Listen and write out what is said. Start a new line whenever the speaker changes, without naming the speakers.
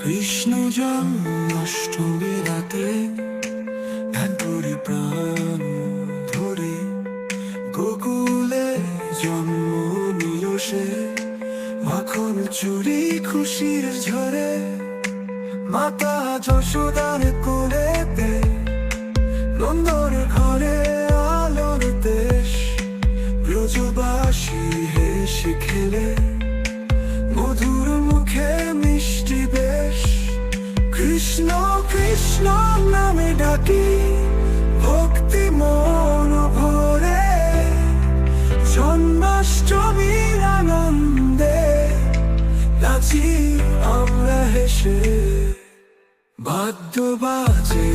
কৃষ্ণ জন্মাষ্টমী রাতে এতরে প্রাণ ধরে গোকুলে জন্ম নিল সে। মাখন চুরি খুশির ঝরে মাতা যশোদার কোলেতে, নন্দর ঘরে আলোর দেশ। ব্রজবাসী হেসে খেলে মধুর মুখে মিষ্টি বেশ। কৃষ্ণ কৃষ্ণ নামে ডাকি ভক্তি মন ভরে, জন্মাষ্টমীর আনন্দে নাচি আমরা হেসে। বাদ্য বাজে